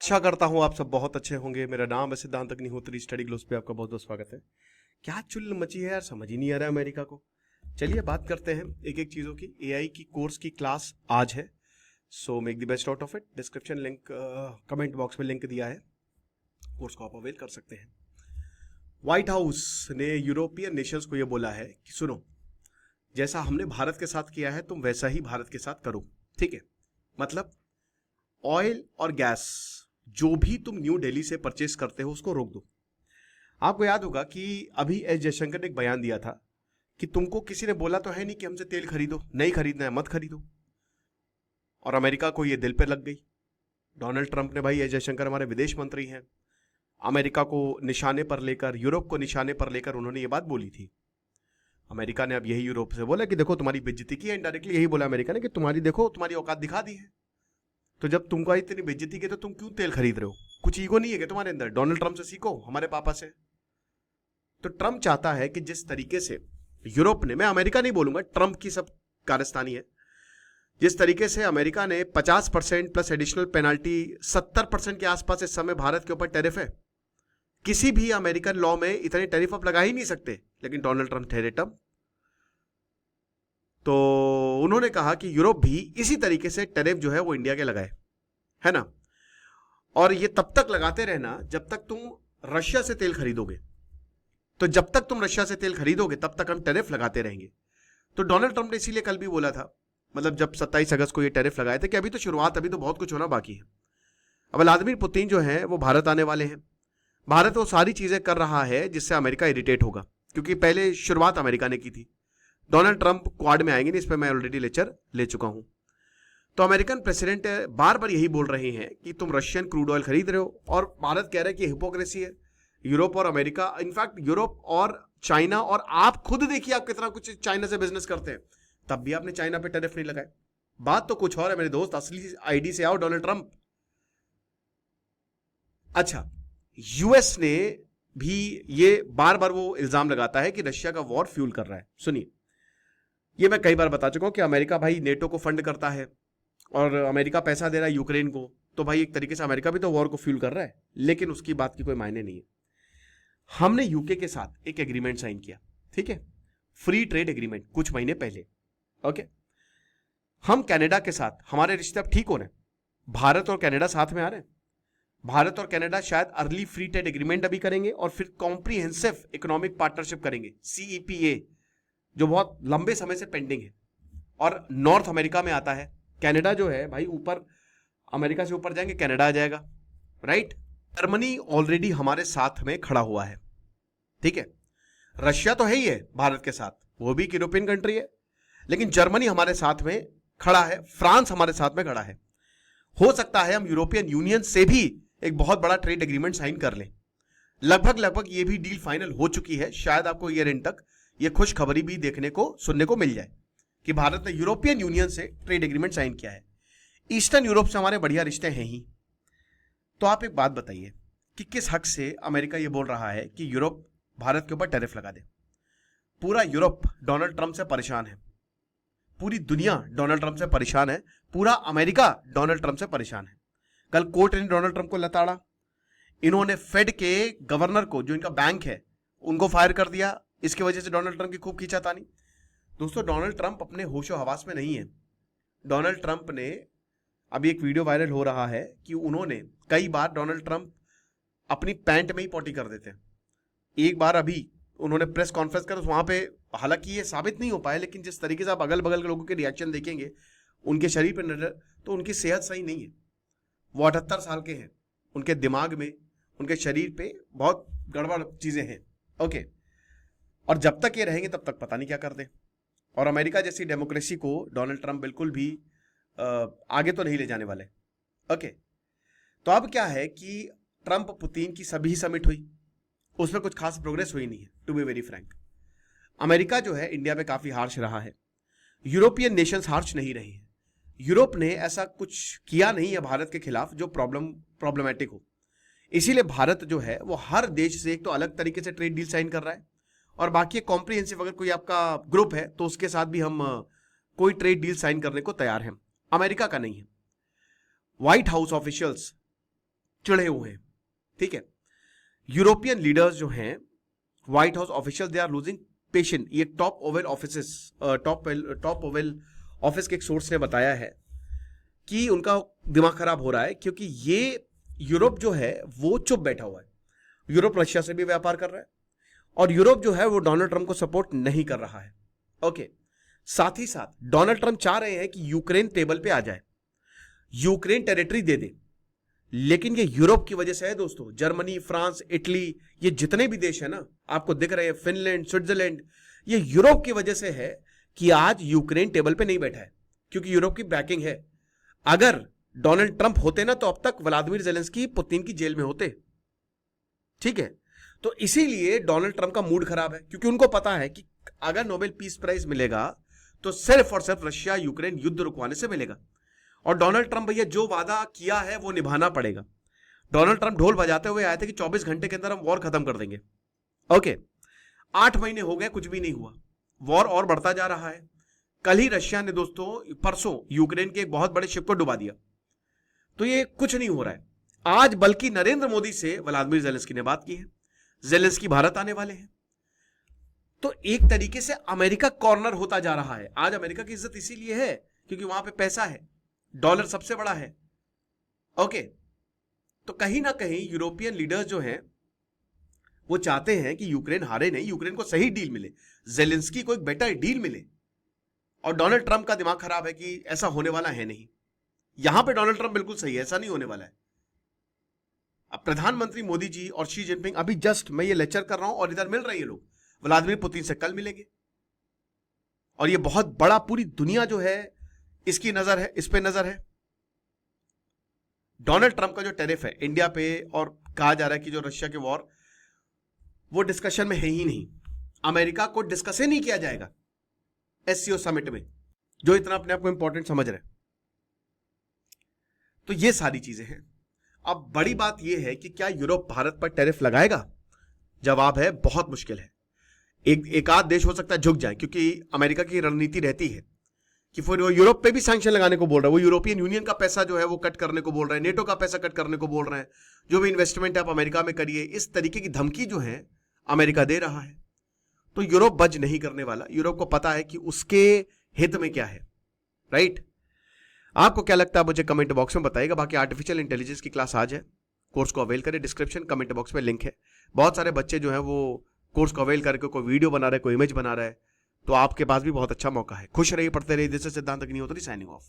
आशा करता हूँ आप सब बहुत अच्छे होंगे। मेरा नाम है सिद्धांत अग्निहोत्री। स्टडी ग्लोस पे आपका बहुत बहुत स्वागत है। क्या चुल मची है यार, समझ ही नहीं आ रहा है अमेरिका को। चलिए बात करते हैं एक एक चीज़ों की। एआई की कोर्स की क्लास आज है, so make the best out of it. Description link, comment box में लिंक दिया है, कोर्स को आप अवेल कर सकते हैं। व्हाइट हाउस ने यूरोपियन नेशंस को यह बोला है कि सुनो, जैसा हमने भारत के साथ किया है तुम वैसा ही भारत के साथ करो, ठीक है। मतलब ऑयल और गैस जो भी तुम न्यू दिल्ली से परचेस करते हो उसको रोक दो। आपको याद होगा कि अभी एस जयशंकर ने एक बयान दिया था कि तुमको किसी ने बोला तो है नहीं कि हमसे तेल खरीदो, नहीं खरीदना है मत खरीदो, और अमेरिका को ये दिल पे लग गई। डोनाल्ड ट्रंप ने, भाई एस जयशंकर हमारे विदेश मंत्री हैं, अमेरिका को निशाने पर लेकर, यूरोप को निशाने पर लेकर उन्होंने ये बात बोली थी। अमेरिका ने अब यही यूरोप से बोला कि देखो तुम्हारी बेइज्जती की है। इनडायरेक्टली यही बोला अमेरिका ने कि तुम्हारी, देखो तुम्हारी औकात दिखा दी है। तो जब तुमको इतनी बेइज्जती की तो तुम क्यों तेल खरीद रहे हो? कुछ ईगो नहीं है क्या तुम्हारे अंदर? डोनाल्ड ट्रंप से सीखो, हमारे पापा से। तो ट्रंप चाहता है कि जिस तरीके से यूरोप ने, मैं अमेरिका नहीं बोलूंगा, ट्रंप की सब कारस्तानी है, जिस तरीके से अमेरिका ने 50% प्लस एडिशनल पेनाल्टी, 70% के आसपास इस समय भारत के ऊपर टैरिफ है। किसी भी अमेरिकन लॉ में इतने टैरिफ आप लगा ही नहीं सकते, लेकिन डोनाल्ड ट्रंप ठहरे टम। तो उन्होंने कहा कि यूरोप भी इसी तरीके से टैरिफ जो है वो इंडिया के लगाए, है ना। और ये तब तक लगाते रहना जब तक तुम रशिया से तेल खरीदोगे। तो जब तक तुम रशिया से तेल खरीदोगे तब तक हम टैरिफ लगाते रहेंगे। तो डोनाल्ड ट्रंप ने इसीलिए कल भी बोला था, मतलब जब 27 अगस्त को ये टैरिफ लगाए थे, कि अभी तो शुरुआत, अभी तो बहुत कुछ होना बाकी है। अब व्लादिमीर पुतिन जो है वो भारत आने वाले हैं। भारत वो सारी चीजें कर रहा है जिससे अमेरिका इरिटेट होगा, क्योंकि पहले शुरुआत अमेरिका ने की थी। डोनाल्ड ट्रंप क्वाड में आएंगे नहीं, इस पर मैं ऑलरेडी लेक्चर ले चुका हूं। तो अमेरिकन प्रेसिडेंट बार बार यही बोल रहे हैं कि तुम रशियन क्रूड ऑयल खरीद रहे हो, और भारत कह रहा है कि हिपोक्रेसी है। यूरोप और अमेरिका, इनफैक्ट यूरोप और चाइना, और आप खुद देखिए आप कितना कुछ चाइना से बिजनेस करते हैं, तब भी आपने चाइना पे टैरिफ नहीं लगाए। बात तो कुछ और है मेरे दोस्त, असली आईडी से आओ डोनाल्ड ट्रंप। अच्छा, यूएस ने भी ये बार बार वो इल्जाम लगाता है कि रशिया का वॉर फ्यूल कर रहा है। सुनिए, ये मैं कई बार बता चुका हूं कि अमेरिका भाई नेटो को फंड करता है और अमेरिका पैसा दे रहा है यूक्रेन को, तो भाई एक तरीके से अमेरिका भी तो वॉर को फ्यूल कर रहा है, लेकिन उसकी बात की कोई मायने नहीं है। हमने यूके के साथ एक एग्रीमेंट साइन किया, ठीक है, फ्री ट्रेड एग्रीमेंट, कुछ महीने पहले। ओके, हम कनाडा के साथ, हमारे रिश्ते अब ठीक हो रहे हैं, भारत और कनाडा साथ में आ रहे हैं। भारत और कनाडा शायद अर्ली फ्री ट्रेड एग्रीमेंट अभी करेंगे और फिर कॉम्प्रिहेंसिव इकोनॉमिक पार्टनरशिप करेंगे, सीईपीए, जो बहुत लंबे समय से पेंडिंग है। और नॉर्थ अमेरिका में आता है कनाडा जो है भाई, ऊपर अमेरिका से ऊपर जाएंगे कनाडा आ जाएगा, राइट। जर्मनी ऑलरेडी हमारे साथ में खड़ा हुआ है, ठीक है। रशिया तो है ही है भारत के साथ, वो भी एक यूरोपियन कंट्री है, लेकिन जर्मनी हमारे साथ में खड़ा है, फ्रांस हमारे साथ में खड़ा है। हो सकता है हम यूरोपियन यूनियन से भी एक बहुत बड़ा ट्रेड एग्रीमेंट साइन कर लें। लगभग ये भी डील फाइनल हो चुकी है। शायद आपको ईयर एंड तक ये खुशखबरी भी देखने को, सुनने को मिल जाए कि भारत ने यूरोपियन यूनियन से ट्रेड एग्रीमेंट साइन किया है। ईस्टर्न यूरोप से हमारे बढ़िया रिश्ते हैं ही। तो आप एक बात बताइए कि किस हक से अमेरिका ये बोल रहा है कि यूरोप भारत के ऊपर टैरिफ लगा दे? पूरा यूरोप डोनाल्ड ट्रंप से परेशान है, पूरी दुनिया डोनाल्ड ट्रंप से परेशान है, पूरा अमेरिका डोनाल्ड ट्रंप से परेशान है। कल कोर्ट ने डोनाल्ड ट्रंप को लताड़ा, इन्होंने फेड के गवर्नर को, जो इनका बैंक है, उनको फायर कर दिया। इसकी वजह से डोनाल्ड ट्रंप की खूब खींचातानी। दोस्तों, डोनाल्ड ट्रंप अपने होशो हवास में नहीं है। डोनाल्ड ट्रंप ने, अभी एक वीडियो वायरल हो रहा है कि उन्होंने कई बार, डोनाल्ड ट्रंप अपनी पैंट में ही पॉटी कर देते हैं। एक बार अभी उन्होंने प्रेस कॉन्फ्रेंस कर, वहां पे, हालांकि ये साबित नहीं हो पाया, लेकिन जिस तरीके से आप अगल बगल के लोगों के रिएक्शन देखेंगे उनके शरीर पर नजर, तो उनकी सेहत सही नहीं है। वो 78 साल के हैं, उनके दिमाग में, उनके शरीर पे बहुत गड़बड़ चीजें हैं। ओके, और जब तक ये रहेंगे तब तक पता नहीं क्या कर दें। और अमेरिका जैसी डेमोक्रेसी को डोनाल्ड ट्रंप बिल्कुल भी आगे तो नहीं ले जाने वाले। ओके, तो अब क्या है कि ट्रंप पुतिन की सभी समिट हुई, उसमें कुछ खास प्रोग्रेस हुई नहीं है, to be very frank. America जो है इंडिया पे काफी हार्श रहा है, यूरोपियन नेशंस हार्श नहीं रही है। यूरोप ने ऐसा कुछ किया नहीं है भारत के खिलाफ जो प्रॉब्लमेटिक हो। इसीलिए भारत जो है वो हर देश से एक तो अलग तरीके से ट्रेड डील साइन कर रहा है, और बाकी कॉम्प्रिहेंसिव, अगर कोई आपका ग्रुप है तो उसके साथ भी हम कोई ट्रेड डील साइन करने को तैयार हैं। अमेरिका का नहीं है। व्हाइट हाउस ऑफिशियल्स चिढ़े हुए हैं, ठीक है। यूरोपियन लीडर्स जो हैं, White House official, they are losing patient. ये टॉप ओवेल ऑफिस के एक सोर्स ने बताया है कि उनका दिमाग खराब हो रहा है, क्योंकि ये यूरोप जो है वो चुप बैठा हुआ है। यूरोप रशिया से भी व्यापार कर रहा है और यूरोप जो है वो डोनाल्ड ट्रंप को सपोर्ट नहीं कर रहा है। ओके, साथ ही साथ डोनाल्ड ट्रंप चाह रहे हैं कि यूक्रेन टेबल पे आ जाए, यूक्रेन टेरिटरी दे दे, लेकिन ये यूरोप की वजह से है दोस्तों। जर्मनी, फ्रांस, इटली, ये जितने भी देश है ना, आपको दिख रहे हैं, फिनलैंड, स्विट्जरलैंड, ये यूरोप की वजह से है कि आज यूक्रेन टेबल पे नहीं बैठा है, क्योंकि यूरोप की बैकिंग है। अगर डोनाल्ड ट्रंप होते ना, तो अब तक व्लादिमीर जेलेंस्की पुतिन की जेल में होते, ठीक है। तो इसीलिए डोनाल्ड ट्रंप का मूड खराब है, क्योंकि उनको पता है कि अगर नोबेल पीस प्राइज मिलेगा तो सिर्फ और सिर्फ रशिया यूक्रेन युद्ध रुकवाने से मिलेगा। और डोनाल्ड ट्रंप भैया जो वादा किया है वो निभाना पड़ेगा। डोनाल्ड ट्रंप ढोल बजाते हुए आए थे कि 24 घंटे के अंदर हम वॉर खत्म कर देंगे। ओके, 8 महीने हो गए, कुछ भी नहीं हुआ, वॉर और बढ़ता जा रहा है। कल ही रशिया ने दोस्तों, परसों, यूक्रेन के एक बहुत बड़े शिप को डुबा दिया। तो ये कुछ नहीं हो रहा है। आज बल्कि नरेंद्र मोदी से व्लादिमीर जेलेंस्की ने बात की है, जेलेंस्की भारत आने वाले हैं। तो एक तरीके से अमेरिका कॉर्नर होता जा रहा है। आज अमेरिका की इज्जत इसीलिए है क्योंकि वहां पे पैसा है, डॉलर सबसे बड़ा है। ओके, तो कहीं ना कहीं यूरोपियन लीडर्स जो हैं वो चाहते हैं कि यूक्रेन हारे नहीं, यूक्रेन को सही डील मिले, जेलेंस्की को एक बेटर डील मिले। और डोनाल्ड ट्रंप का दिमाग खराब है कि ऐसा होने वाला है नहीं। यहां पे डोनाल्ड ट्रंप बिल्कुल सही है, ऐसा नहीं होने वाला है। अब प्रधानमंत्री मोदी जी और शी जिनपिंग, अभी जस्ट मैं ये लेक्चर कर रहा हूं और इधर मिल रहे हैं लोग, व्लादिमीर पुतिन से कल मिलेंगे। और ये बहुत बड़ा, पूरी दुनिया जो है इसकी नजर है, इस पे नजर है। डोनाल्ड ट्रंप का जो टैरिफ है इंडिया पे, और कहा जा रहा है कि जो रशिया के वॉर, वो डिस्कशन में है ही नहीं। अमेरिका को डिस्कस ही नहीं किया जाएगा एससीओ समिट में, जो इतना अपने आप को इंपॉर्टेंट समझ रहे हैं। तो ये सारी चीजें हैं। अब बड़ी बात यह है कि क्या यूरोप भारत पर टैरिफ लगाएगा? जवाब है बहुत मुश्किल है। एक आध देश हो सकता है झुक जाए, क्योंकि अमेरिका की रणनीति रहती है कि फिर वो यूरोप पे भी सैंक्शन लगाने को बोल रहा है, वो यूरोपियन यूनियन का पैसा जो है वो कट करने को बोल रहा है, नेटो का पैसा कट करने को बोल रहे हैं, जो भी इन्वेस्टमेंट आप अमेरिका में करिए, इस तरीके की धमकी जो है अमेरिका दे रहा है। तो यूरोप बच नहीं करने वाला। यूरोप को पता है कि उसके हित में क्या है, राइट। आपको क्या लगता है मुझे कमेंट बॉक्स में बताइएगा। बाकी आर्टिफिशियल इंटेलिजेंस की क्लास आज है, कोर्स को अवेल करें। डिस्क्रिप्शन कमेंट बॉक्स में लिंक है। बहुत सारे बच्चे जो है वो कोर्स को अवेल करके कोई वीडियो बना रहे, कोई इमेज बना रहा है, तो आपके पास भी बहुत अच्छा मौका है। खुश रहिए, पढ़ते रहिए। दिस इज सिद्धांत अग्निहोत्री साइनिंग ऑफ।